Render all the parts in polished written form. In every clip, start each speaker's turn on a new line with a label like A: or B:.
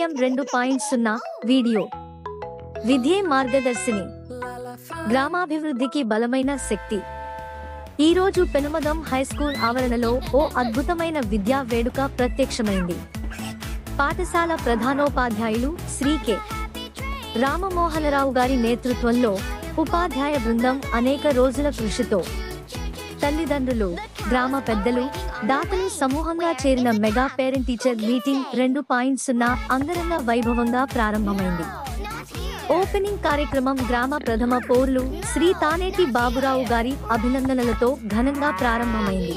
A: KVM 2.0 video విద్యే మార్గదర్శిని గ్రామాభివృద్ధికి బలమైన శక్తి. ఈ రోజు పెనుమదం హైస్కూల్ ఆవరణలో ఓ అద్భుతమైన విద్యా వేడుక ప్రత్యక్షమైంది. పాఠశాల ప్రధానోపాధ్యాయులు శ్రీ కె రామమోహనరావు గారి నేతృత్వంలో ఉపాధ్యాయ బృందం అనేక రోజుల కృషితో, తల్లిదండ్రులు, గ్రామ పెద్దలు, దాతలు సమూహంగా చేరిన మెగా పేరెంట్ టీచర్ మీటింగ్ 2.0 అంగరంగ వైభవంగా ప్రారంభమైంది. ఓపెనింగ్ కార్యక్రమం గ్రామ ప్రథమ పౌరులు శ్రీ తానేటి బాబురావు గారి అభినందనలతో ఘనంగా ప్రారంభమైంది.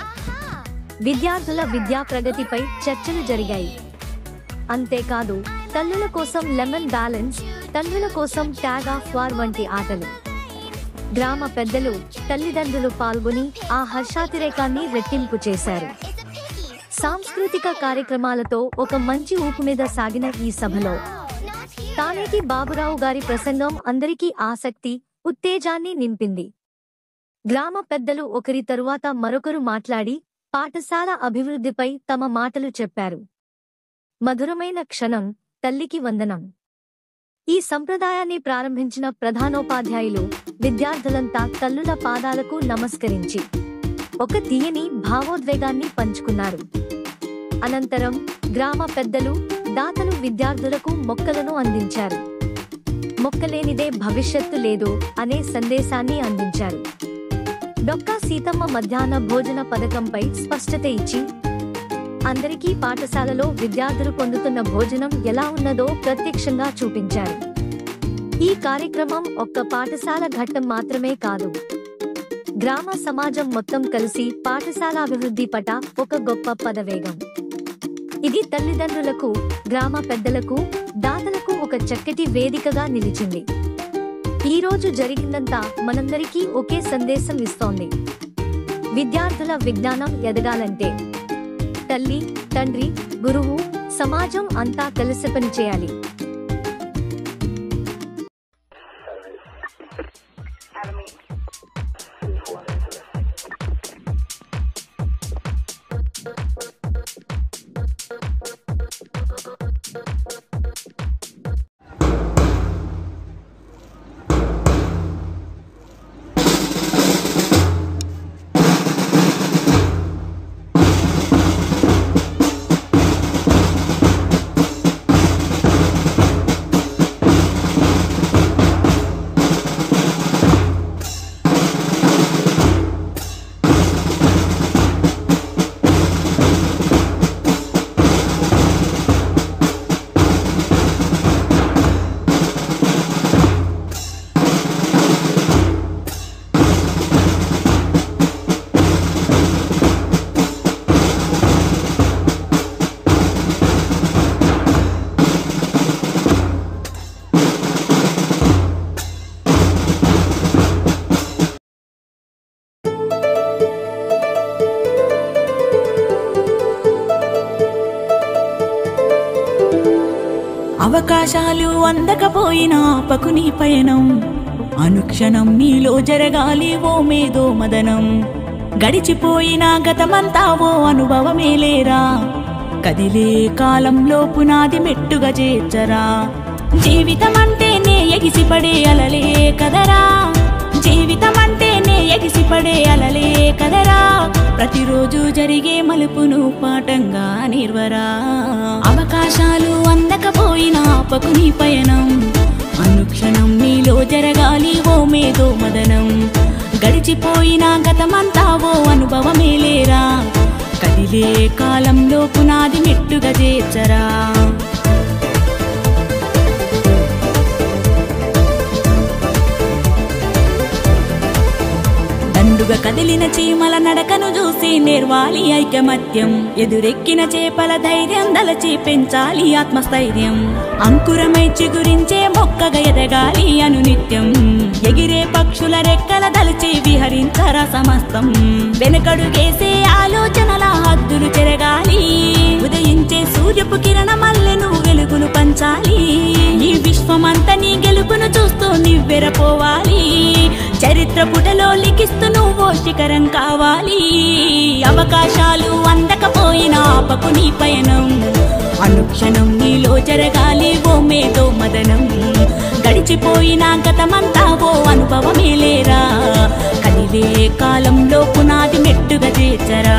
A: విద్యార్థుల విద్యా ప్రగతిపై చర్చలు జరిగాయి. అంతేకాదు, తల్లుల కోసం లెమన్ బ్యాలెన్స్, తల్లుల కోసం ట్యాగ్ ఆఫ్ వార్ వంటి ఆటలు, గ్రామ పెద్దలు, తల్లిదండ్రులు పాల్గొని ఆ హర్షాతిరేకాన్ని రెట్టింపు చేశారు. సాంస్కృతిక కార్యక్రమాలతో ఒక మంచి ఊపు మీద సాగిన ఈ సభలో తానేటి బాబురావు గారి ప్రసంగం అందరికీ ఆసక్తి, ఉత్తేజాన్ని నింపింది. గ్రామ పెద్దలు ఒకరి తరువాత మరొకరు మాట్లాడి పాఠశాల అభివృద్ధిపై తమ మాటలు చెప్పారు. మధురమైన క్షణం, తల్లికి వందనం. ఈ సంప్రదాయాన్ని ప్రారంభించిన ప్రధానోపాధ్యాయులు విద్యార్థులంతా తల్లుల పాదాలకు నమస్కరించి ఒక తీయని భావోద్వేగాన్ని పంచుకున్నారు. అనంతరం గ్రామ పెద్దలు, దాతలు విద్యార్థులకు మొక్కలను అందించారు. మొక్కలేనిదే భవిష్యత్తు లేదు అనే సందేశాన్ని అందించారు. డొక్కా సీతమ్మ మధ్యాహ్న భోజన పథకంపై స్పష్టత ఇచ్చి అందరికీ పాఠశాలలో విద్యార్థులు పొందుతున్న భోజనం ఎలా ఉన్నదో ప్రత్యక్షంగా చూపించారు. ఈ కార్యక్రమం ఒక్క పాఠశాల ఘట్టం మాత్రమే కాదు, గ్రామ సమాజం మొత్తం కలిసి పాఠశాల అభివృద్ధి పట ఒక గొప్ప పదవేగం. ఇది తల్లిదండ్రులకు, గ్రామ పెద్దలకు, దాతలకు ఒక చక్కటి వేదికగా నిలిచింది. ఈ రోజు జరిగిందంతా మనందరికీ ఒకే సందేశం ఇస్తోంది. విద్యార్థుల విజ్ఞానం ఎదగాలంటే తల్లి, తండ్రి, గురువు, సమాజం అంతా కలిసి పనిచేయాలి.
B: అవకాశాలు అందకపోయినా ఆపకుని పయనం, అనుక్షణం నీలో జరగాలి ఓ మేధో మదనం. గడిచిపోయిన గతమంతా ఓ అనుభవమే లేరా, కదిలే కాలంలో పునాది మెట్టుగా చేర్చరా. జీవితం అంటేనే ఎగిసిపడే అలలే కదరా, జీవితం అంటేనే ఎగిసిపడే అలలే కదరా. ప్రతిరోజు జరిగే మలుపును పాఠంగా నిర్వరా. అవకాశాలు అందకపోయినా ఆపకుని పయనం, అనుక్షణం నీలో జరగాలి ఓ మేధో మదనం. గడిచిపోయిన గతమంతా ఓ అనుభవమే లేరా, కదిలే కాలంలో పునాది మెట్టుగా చేర్చరా. దండుగా కదిలిన చీమల నడకను చూసి నేర్వాలి ఐకమత్యం. ఎదురెక్కిన చేపల ధైర్యం దలచి పెంచాలి ఆత్మస్థైర్యం. అంకురమై చిగురించే మొక్కగా ఎదగాలి అనునిత్యం. ఎగిరే పక్షుల రెక్కల దలచి విహరించరా సమస్తం. వెనకడుగేసే ఆలోచనల హద్దులు చెరగాలి. ఉదయించే సూర్యపు కిరణ మల్లెను వెలుగులు పంచాలి. ఈ విశ్వమంతా నీ గెలుపును చూస్తూ నివ్వెరపోవాలి. చరిత్ర పుటలో లిఖిస్తూ నువ్వు శిఖరం కావాలి. అవకాశాలు అందకపోయినా ఆపకు నీ పయనం, అనుక్షణం నీలో జరగాలి ఓ మేధో మదనం గడిచిపోయిన గతమంతా ఓ అనుభవమే లేరా కదిలే కాలంలో పునాది మెట్టుగా చేర్చరా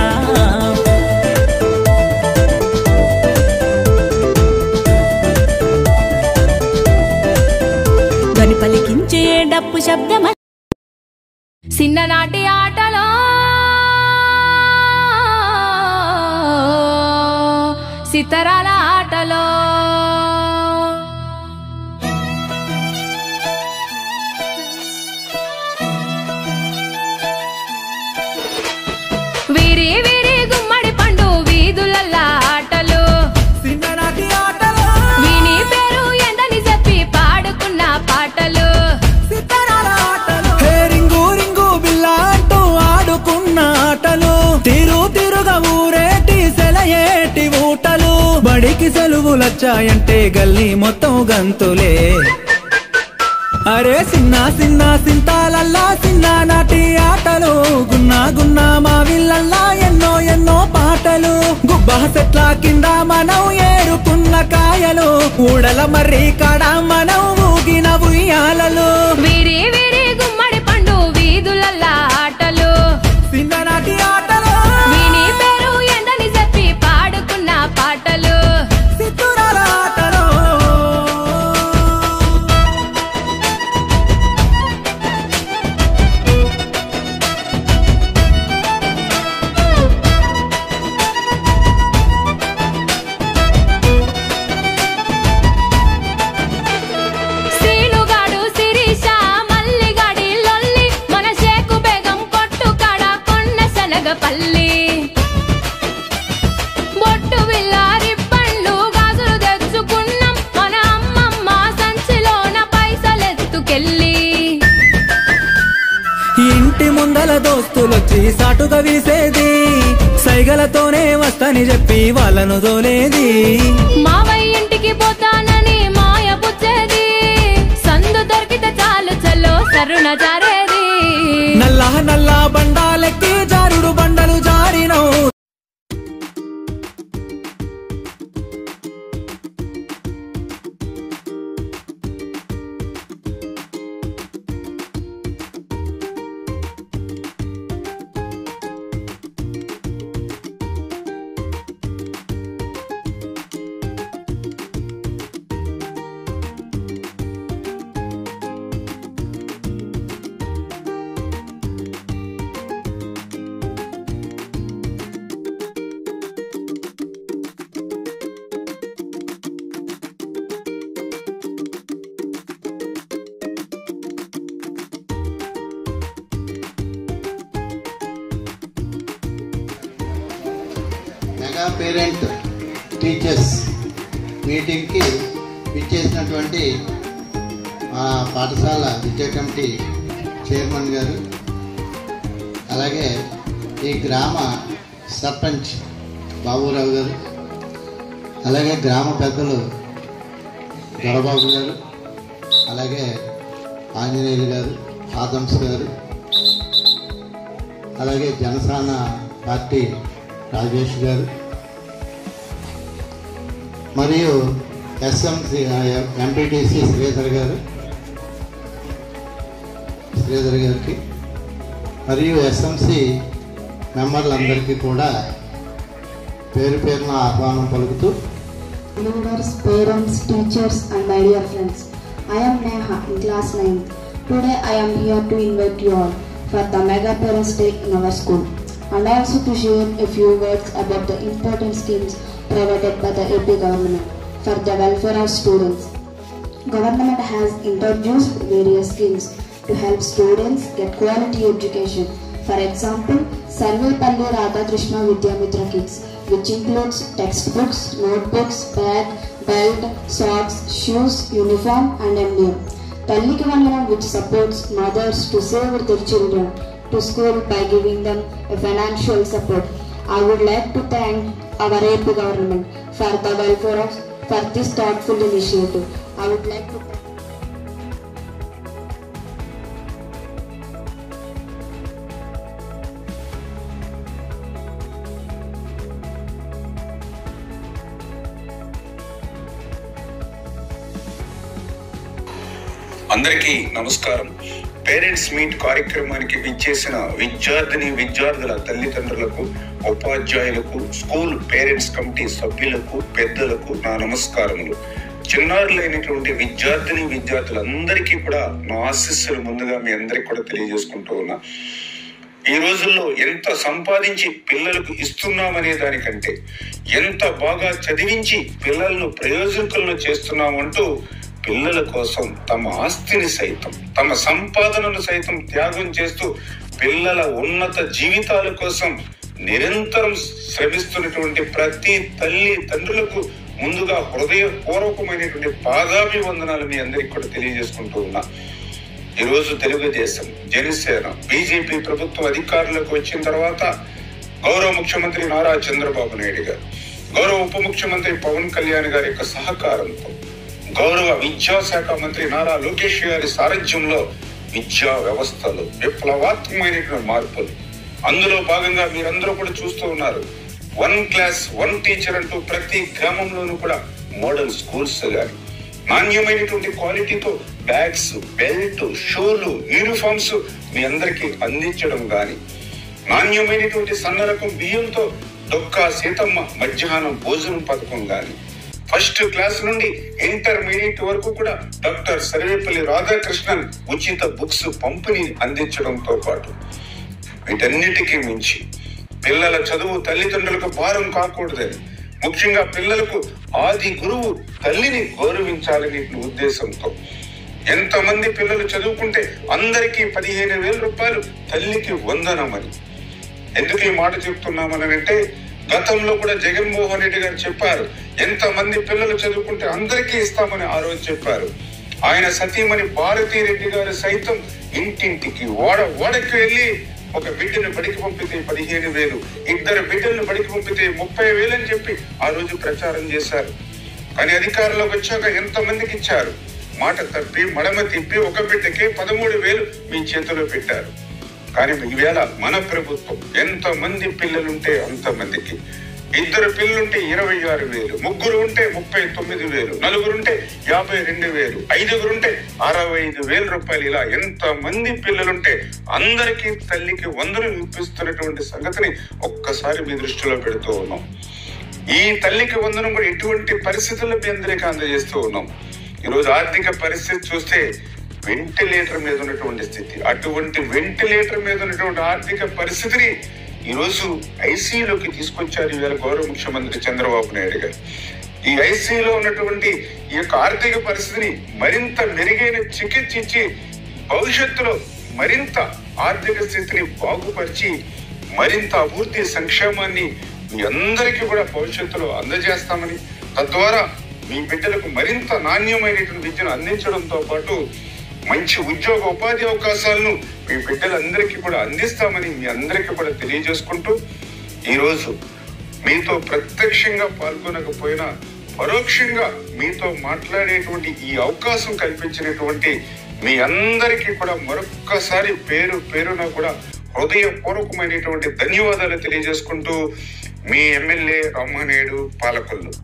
B: ధ్వని పలికించే డప్పు శబ్దమ
C: చిన్ననాటి ఆటలో సితరాల ఆటలో వీరి వీరి గుమ్మడి పండు వీధులల్ల ఆటలు
D: చిన్ననాటి ఆటలో
C: వీని పేరు ఎందని చెప్పి పాడుకున్న పాటలు
D: సితారాల ఆటలు హే రింగు రింగు బిల్ల అంటూ ఆడుకున్న ఆటలు తిరుగా ఊరేటి సెలయేటి ఊటలు బడికి సెలవులొచ్చాయంటే గల్లీ మొత్తం గంతులే అరే చిన్న చిన్న సింతాలల్లా చిన్ననాటి ఆటలు గున్నా మా విల్లల్లా ఎన్నో ఎన్నో పాటలు గుబ్బ చెట్ల కింద మనం ఏరుకున్న కాయలు ఊడల మర్రి కాడ మనం ఊగిన ఉయ్యాలలు
C: వీరి వీరి గుమ్మడి పండు వీధులల్ల ఆటలు
D: చిన్ననాటి ఆటలు
C: వీని పేరు ఎందని చెప్పి పాడుకున్న పాటలు
D: సితురాల ఆటలు
C: సీనుగాడు శిరీష మల్లిగాడి లొల్లి మన షేకు బేగం కొట్టు కాడ కొన్న శనగపల్లి బొట్టు బిల్లారి పండ్లు గాజులు తెచ్చుకున్నాం మన అమ్మమ్మ సంచిలోన పైసలెత్తుకెళ్ళి
D: ఇంటి ముందల దోస్తులొచ్చి సాటుగా వీసేది సైగలతోనే వస్తని చెప్పి వాళ్ళను దోలేది
C: మావయ్య ఇంటికి పోతానని మాయ పుచ్చేది సందు దొరికితే చాలు చల్లో సరుణ జారేది
D: నల్ల బండాలెక్కి జారుడు బండలు జారినవు
E: మెగా పేరెంట్ టీచర్స్ మీటింగ్కి విచ్చేసినటువంటి మా పాఠశాల విద్యా కమిటీ చైర్మన్ గారు, అలాగే ఈ గ్రామ సర్పంచ్ బాబురావు గారు, అలాగే గ్రామ పెద్దలు దొరబాబు గారు, అలాగే ఆంజనేయులు గారు, ఆదమ్స్ గారు, అలాగే జనసేన పార్టీ రాజేష్ గారు, మరియు ఎస్ఎంసి ఎంపీటీసీ శ్రీధర్ గారికి, మరియు ఎస్ఎంసి మెంబర్లందరికీ కూడా పేరు పేరున ఆహ్వానం పలుకుతూ,
F: Leaders, parents, teachers and my dear friends, I am Neha in class 9th. Today I am here to invite you all for the Mega Parents Day in our school, and also to share a few words about the important schemes provided by the AP government for the welfare of students. Government has introduced various schemes to help students get quality education. For example, Sarvepalli Radhakrishna Vidyamitra Kits, which includes textbooks, notebooks, bag, belt, socks, shoes, uniform and emblem. Talliki Vandanam, which supports mothers to save their children to school by giving them a financial support. I would like to thank our AP government for the welfare of for this thoughtful initiative. I would like to
G: అందరికీ నమస్కారం. Parents meet కార్యక్రమానికి విచ్చేసిన విద్యార్థుల తల్లిదండ్రులకు, ఉపాధ్యాయులకు, school parents committee సభ్యులకు, పెద్దలకు నా నమస్కారములు. చిన్నారులైనటువంటి విద్యార్థులందరికీ కూడా నా ఆశీస్సులు ముందుగా మీ అందరికి కూడా తెలియజేసుకుంటూ ఉన్నా. ఈ రోజుల్లో ఎంత సంపాదించి పిల్లలకు ఇస్తున్నామనే దానికంటే ఎంత బాగా చదివించి పిల్లలను ప్రయోజకులను చేస్తున్నామంటూ పిల్లల కోసం తమ ఆస్తిని సైతం, తమ సంపాదనను సైతం త్యాగం చేస్తూ పిల్లల ఉన్నత జీవితాల కోసం నిరంతరం శ్రమిస్తున్నటువంటి ప్రతి తల్లి తండ్రులకు ముందుగా హృదయపూర్వకమైనటువంటి పాదాభివందనాలు మీ అందరికి కూడా తెలియజేసుకుంటూ ఉన్నా. ఈరోజు తెలుగుదేశం, జనసేన, బీజేపీ ప్రభుత్వం అధికారులకు వచ్చిన తర్వాత గౌరవ ముఖ్యమంత్రి నారా చంద్రబాబు నాయుడు గారు, గౌరవ ఉప ముఖ్యమంత్రి పవన్ కళ్యాణ్ గారి యొక్క సహకారంతో, గౌరవ విద్యాశాఖ మంత్రి నారా లోకేష్ గారి సారథ్యంలో విద్యా వ్యవస్థలో విప్లవాత్మకమైనటువంటి మార్పులు. అందులో భాగంగా మీరందరూ కూడా చూస్తూ ఉన్నారు. 1 క్లాస్ 1 టీచర్ అంటూ ప్రతి గ్రామంలోనూ కూడా మోడల్ స్కూల్స్ గాని, నాణ్యమైనటువంటి క్వాలిటీతో బ్యాగ్స్, బెల్ట్, షూలు, యూనిఫామ్స్ మీ అందరికీ అందించడం గాని, నాణ్యమైనటువంటి సన్నరకం బియ్యంతో డొక్కా సీతమ్మ మధ్యాహ్నం భోజనం పథకం గాని, ఫస్ట్ క్లాస్ నుండి ఇంటర్మీడియట్ వరకు కూడా డాక్టర్ సర్వేపల్లి రాధాకృష్ణన్ ఉచిత బుక్స్ పంపిణీ అందించడంతో పాటు వీటన్నిటికీ మించి పిల్లల చదువు తల్లిదండ్రులకు భారం కాకూడదని, ముఖ్యంగా పిల్లలకు ఆది గురువు తల్లిని గౌరవించాలనే ఉద్దేశంతో ఎంతమంది పిల్లలు చదువుకుంటే అందరికీ 15,000 రూపాయలు తల్లికి వందనమని. ఎందుకు ఈ మాట చెప్తున్నామనంటే, గతంలో కూడా జగన్మోహన్ రెడ్డి గారు చెప్పారు, ఎంతమంది పిల్లలు చదువుకుంటే అందరికీ ఇస్తామని ఆ రోజు చెప్పారు. ఆయన సతీమణి భారతీ రెడ్డి గారు సైతం ఇంటింటికి ఓడకి వెళ్ళి ఒక బిడ్డను బడికి పంపితే 15,000, 2 బిడ్డలను బడికి పంపితే 30,000 అని చెప్పి ఆ రోజు ప్రచారం చేశారు. కానీ అధికారంలోకి వచ్చాక ఎంతమందికి ఇచ్చారు? మాట తప్పి మడమ తిప్పి ఒక బిడ్డకే 13,000 మీ చేతిలో పెట్టారు. కానీ ఈవేళ మన ప్రభుత్వం ఎంతమంది పిల్లలుంటే అంతమందికి, 2 పిల్లలుంటే 26,000, 3 ఉంటే 39,000, 4 ఉంటే 52,000, 5 ఉంటే 65,000 రూపాయలు. ఇలా ఎంతమంది పిల్లలుంటే అందరికీ తల్లికి వందలు ఇప్పిస్తున్నటువంటి సంగతిని ఒక్కసారి మీ దృష్టిలో పెడుతూ ఉన్నాం. ఈ తల్లికి వందనం కూడా ఎటువంటి పరిస్థితుల్లో మీ అందరికీ అందజేస్తూ ఉన్నాం. ఈరోజు ఆర్థిక పరిస్థితి చూస్తే వెంటిలేటర్ మీద ఉన్నటువంటి స్థితి, అటువంటి వెంటిలేటర్ మీద ఉన్నటువంటి ఆర్థిక పరిస్థితిని ఈరోజు ఐసీయూలోకి తీసుకొచ్చారు ఈవేళ గౌరవ ముఖ్యమంత్రి చంద్రబాబు నాయుడు గారు. ఈ ఐసీయూలో ఉన్నటువంటి ఈ యొక్క ఆర్థిక పరిస్థితిని మరింత మెరుగైన చికిత్స ఇచ్చి భవిష్యత్తులో మరింత ఆర్థిక స్థితిని బాగుపరిచి మరింత అభివృద్ధి సంక్షేమాన్ని మీ అందరికీ కూడా భవిష్యత్తులో అందజేస్తామని, తద్వారా మీ బిడ్డలకు మరింత నాణ్యమైనటువంటి విద్యను అందించడంతో పాటు మంచి ఉద్యోగ ఉపాధి అవకాశాలను మీ బిడ్డలందరికీ కూడా అందిస్తామని మీ అందరికీ కూడా తెలియజేసుకుంటూ, ఈరోజు మీతో ప్రత్యక్షంగా పాల్గొనకపోయినా పరోక్షంగా మీతో మాట్లాడేటువంటి ఈ అవకాశం కల్పించినటువంటి మీ అందరికీ కూడా మరొక్కసారి పేరున కూడా హృదయపూర్వకమైనటువంటి ధన్యవాదాలు తెలియజేసుకుంటూ మీ ఎమ్మెల్యే రామనాయుడు పాలకొల్లు.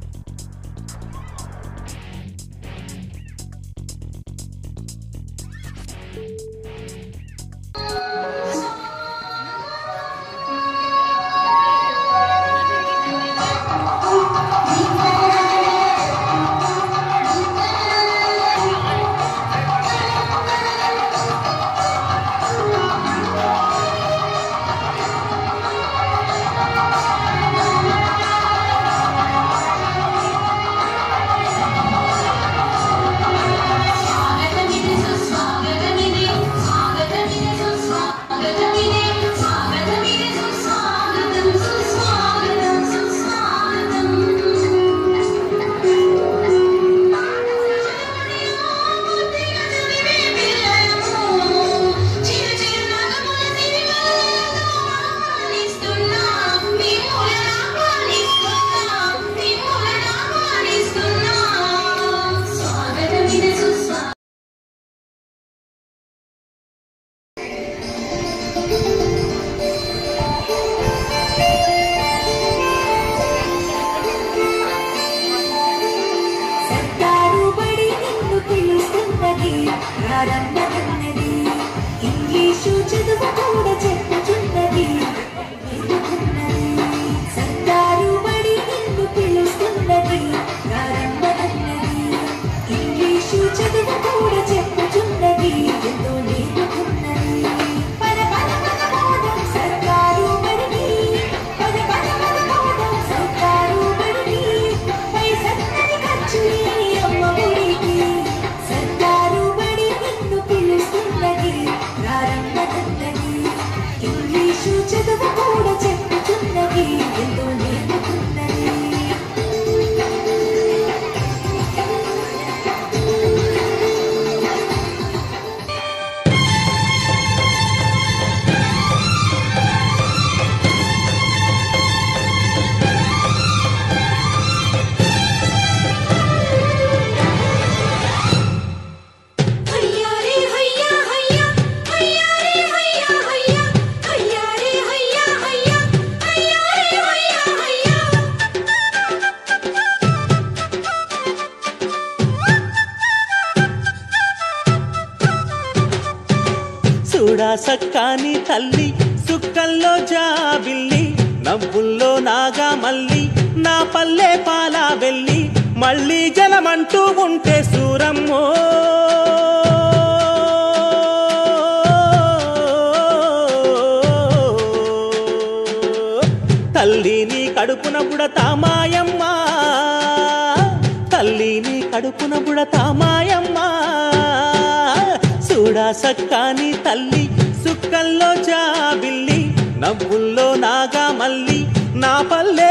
H: చూడా సక్కాని తల్లి సుక్కల్లో జాబిల్లి నవ్వుల్లో నాగా మల్లి నా పల్లె పాలా వెళ్ళి మళ్ళీ జలమంటూ ఉంటే సూరమ్మో తల్లి నీ కడుపున బుడతా మాయమ్మ తల్లి నీ కడుపున బుడతా మాయమ్మ చూడా సక్కాని తల్లి సుక్కల్లో జాబిల్లి నవ్వుల్లో నాగా మల్లి నా పల్లె